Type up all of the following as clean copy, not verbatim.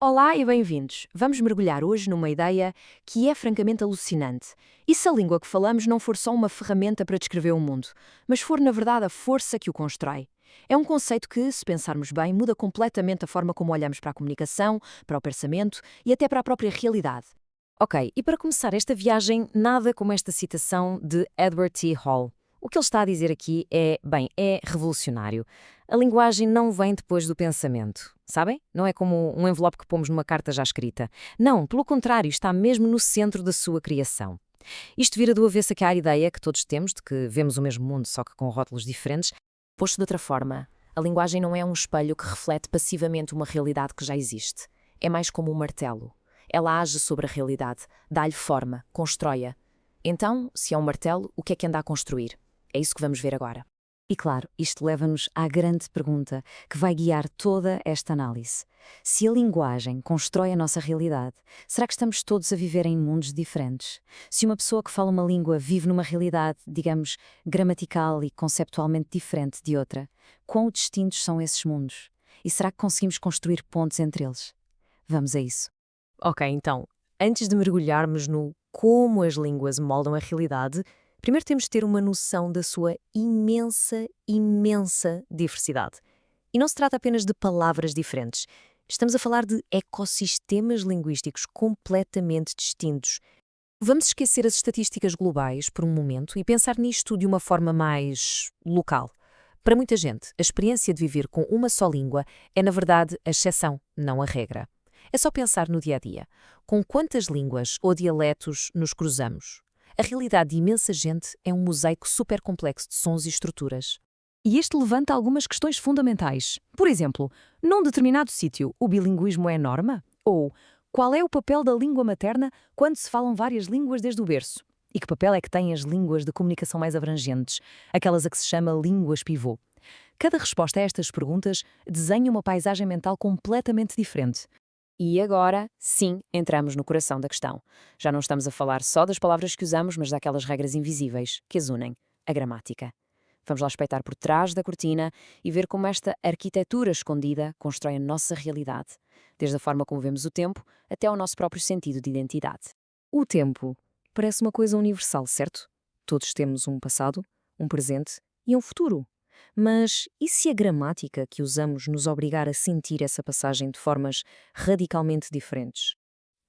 Olá e bem-vindos. Vamos mergulhar hoje numa ideia que é francamente alucinante. E se a língua que falamos não for só uma ferramenta para descrever o mundo, mas for, na verdade, a força que o constrói? É um conceito que, se pensarmos bem, muda completamente a forma como olhamos para a comunicação, para o pensamento e até para a própria realidade. Ok, e para começar esta viagem, nada como esta citação de Edward T. Hall. O que ele está a dizer aqui é revolucionário. A linguagem não vem depois do pensamento, sabem? Não é como um envelope que pomos numa carta já escrita. Não, pelo contrário, está mesmo no centro da sua criação. Isto vira do avesso aquela ideia que todos temos de que vemos o mesmo mundo, só que com rótulos diferentes. Posto de outra forma, a linguagem não é um espelho que reflete passivamente uma realidade que já existe. É mais como um martelo. Ela age sobre a realidade, dá-lhe forma, constrói-a. Então, se é um martelo, o que é que anda a construir? É isso que vamos ver agora. E claro, isto leva-nos à grande pergunta que vai guiar toda esta análise. Se a linguagem constrói a nossa realidade, será que estamos todos a viver em mundos diferentes? Se uma pessoa que fala uma língua vive numa realidade, digamos, gramatical e conceptualmente diferente de outra, quão distintos são esses mundos? E será que conseguimos construir pontes entre eles? Vamos a isso. Ok, então, antes de mergulharmos no como as línguas moldam a realidade, primeiro temos de ter uma noção da sua imensa diversidade. E não se trata apenas de palavras diferentes. Estamos a falar de ecossistemas linguísticos completamente distintos. Vamos esquecer as estatísticas globais por um momento e pensar nisto de uma forma mais local. Para muita gente, a experiência de viver com uma só língua é, na verdade, a exceção, não a regra. É só pensar no dia a dia. Com quantas línguas ou dialetos nos cruzamos? A realidade de imensa gente é um mosaico super complexo de sons e estruturas. E este levanta algumas questões fundamentais. Por exemplo, num determinado sítio, o bilinguismo é norma? Ou qual é o papel da língua materna quando se falam várias línguas desde o berço? E que papel é que têm as línguas de comunicação mais abrangentes, aquelas a que se chama línguas pivô? Cada resposta a estas perguntas desenha uma paisagem mental completamente diferente. E agora, sim, entramos no coração da questão. Já não estamos a falar só das palavras que usamos, mas daquelas regras invisíveis que as unem, a gramática. Vamos lá espreitar por trás da cortina e ver como esta arquitetura escondida constrói a nossa realidade, desde a forma como vemos o tempo até ao nosso próprio sentido de identidade. O tempo parece uma coisa universal, certo? Todos temos um passado, um presente e um futuro. Mas e se a gramática que usamos nos obrigar a sentir essa passagem de formas radicalmente diferentes?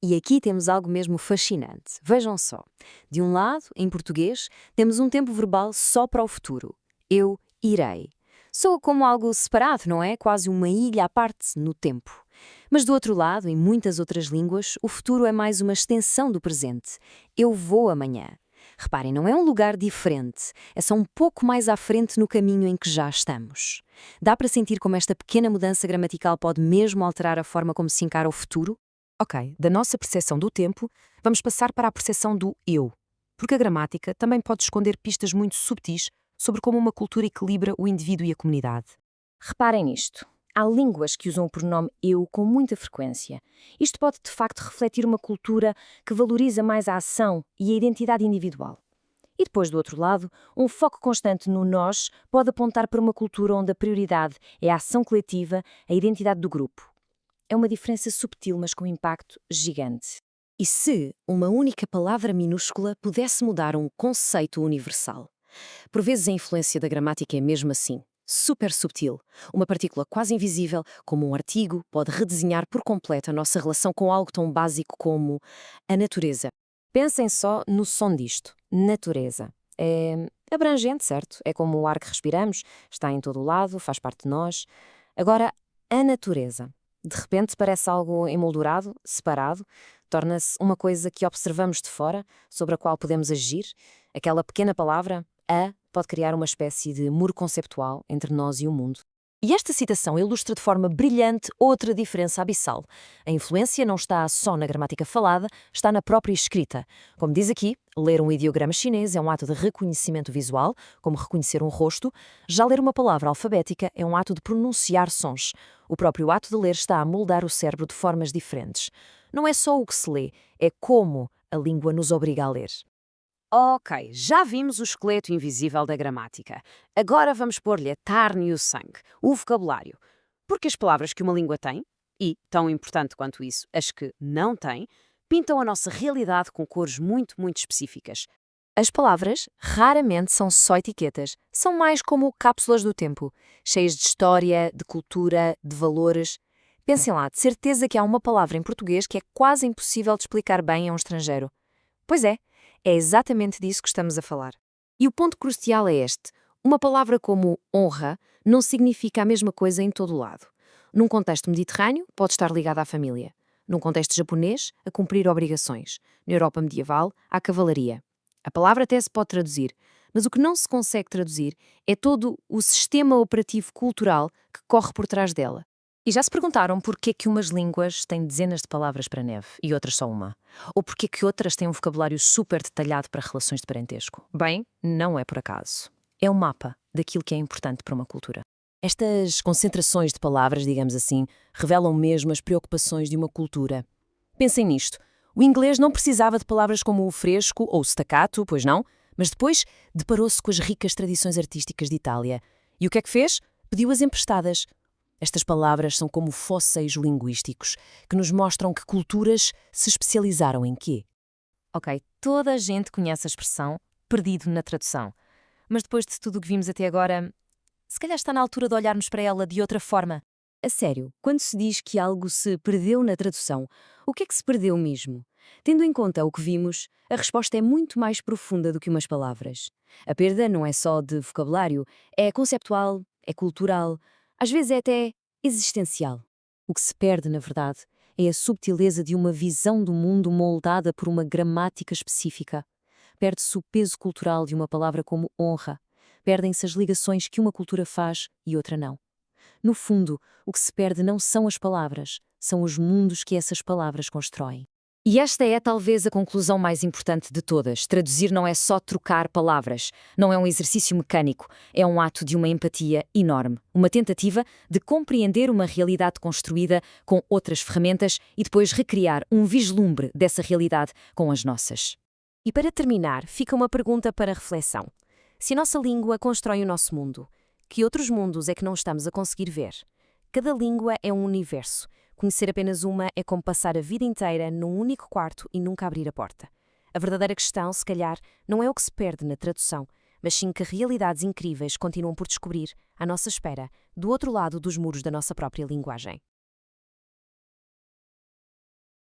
E aqui temos algo mesmo fascinante. Vejam só. De um lado, em português, temos um tempo verbal só para o futuro. Eu irei. Soa como algo separado, não é? Quase uma ilha à parte no tempo. Mas do outro lado, em muitas outras línguas, o futuro é mais uma extensão do presente. Eu vou amanhã. Reparem, não é um lugar diferente, é só um pouco mais à frente no caminho em que já estamos. Dá para sentir como esta pequena mudança gramatical pode mesmo alterar a forma como se encara o futuro? Ok, da nossa percepção do tempo, vamos passar para a percepção do eu. Porque a gramática também pode esconder pistas muito subtis sobre como uma cultura equilibra o indivíduo e a comunidade. Reparem nisto. Há línguas que usam o pronome eu com muita frequência. Isto pode, de facto, refletir uma cultura que valoriza mais a ação e a identidade individual. E depois, do outro lado, um foco constante no nós pode apontar para uma cultura onde a prioridade é a ação coletiva, a identidade do grupo. É uma diferença subtil, mas com impacto gigante. E se uma única palavra minúscula pudesse mudar um conceito universal? Por vezes a influência da gramática é mesmo assim, super subtil. Uma partícula quase invisível, como um artigo, pode redesenhar por completo a nossa relação com algo tão básico como a natureza. Pensem só no som disto, natureza. É abrangente, certo? É como o ar que respiramos, está em todo o lado, faz parte de nós. Agora, a natureza. De repente parece algo emoldurado, separado, torna-se uma coisa que observamos de fora, sobre a qual podemos agir. Aquela pequena palavra, a, pode criar uma espécie de muro conceptual entre nós e o mundo. E esta citação ilustra de forma brilhante outra diferença abissal. A influência não está só na gramática falada, está na própria escrita. Como diz aqui, ler um ideograma chinês é um ato de reconhecimento visual, como reconhecer um rosto. Já ler uma palavra alfabética é um ato de pronunciar sons. O próprio ato de ler está a moldar o cérebro de formas diferentes. Não é só o que se lê, é como a língua nos obriga a ler. Ok, já vimos o esqueleto invisível da gramática. Agora vamos pôr-lhe a carne e o sangue, o vocabulário. Porque as palavras que uma língua tem, E, tão importante quanto isso, as que não têm, pintam a nossa realidade com cores muito, muito específicas. As palavras raramente são só etiquetas, são mais como cápsulas do tempo, cheias de história, de cultura, de valores. Pensem lá, de certeza que há uma palavra em português que é quase impossível de explicar bem a um estrangeiro. Pois é exatamente disso que estamos a falar. E o ponto crucial é este. Uma palavra como honra não significa a mesma coisa em todo o lado. Num contexto mediterrâneo, pode estar ligada à família. Num contexto japonês, a cumprir obrigações. Na Europa medieval, à cavalaria. A palavra até se pode traduzir, mas o que não se consegue traduzir é todo o sistema operativo cultural que corre por trás dela. E já se perguntaram porquê que umas línguas têm dezenas de palavras para neve e outras só uma? Ou porquê que outras têm um vocabulário super detalhado para relações de parentesco? Bem, não é por acaso. É um mapa daquilo que é importante para uma cultura. Estas concentrações de palavras, digamos assim, revelam mesmo as preocupações de uma cultura. Pensem nisto. O inglês não precisava de palavras como o fresco ou o staccato, pois não, mas depois deparou-se com as ricas tradições artísticas de Itália. E o que é que fez? Pediu-as emprestadas. Estas palavras são como fósseis linguísticos, que nos mostram que culturas se especializaram em quê? Ok, toda a gente conhece a expressão perdido na tradução. Mas depois de tudo o que vimos até agora, se calhar está na altura de olharmos para ela de outra forma. A sério, quando se diz que algo se perdeu na tradução, o que é que se perdeu mesmo? Tendo em conta o que vimos, a resposta é muito mais profunda do que umas palavras. A perda não é só de vocabulário, é conceptual, é cultural, às vezes é até existencial. O que se perde, na verdade, é a subtileza de uma visão do mundo moldada por uma gramática específica. Perde-se o peso cultural de uma palavra como honra. Perdem-se as ligações que uma cultura faz e outra não. No fundo, o que se perde não são as palavras, são os mundos que essas palavras constroem. E esta é talvez a conclusão mais importante de todas. Traduzir não é só trocar palavras, não é um exercício mecânico, é um ato de uma empatia enorme, uma tentativa de compreender uma realidade construída com outras ferramentas e depois recriar um vislumbre dessa realidade com as nossas. E para terminar, fica uma pergunta para reflexão. Se a nossa língua constrói o nosso mundo, que outros mundos é que não estamos a conseguir ver? Cada língua é um universo. Conhecer apenas uma é como passar a vida inteira num único quarto e nunca abrir a porta. A verdadeira questão, se calhar, não é o que se perde na tradução, mas sim que realidades incríveis continuam por descobrir, à nossa espera, do outro lado dos muros da nossa própria linguagem.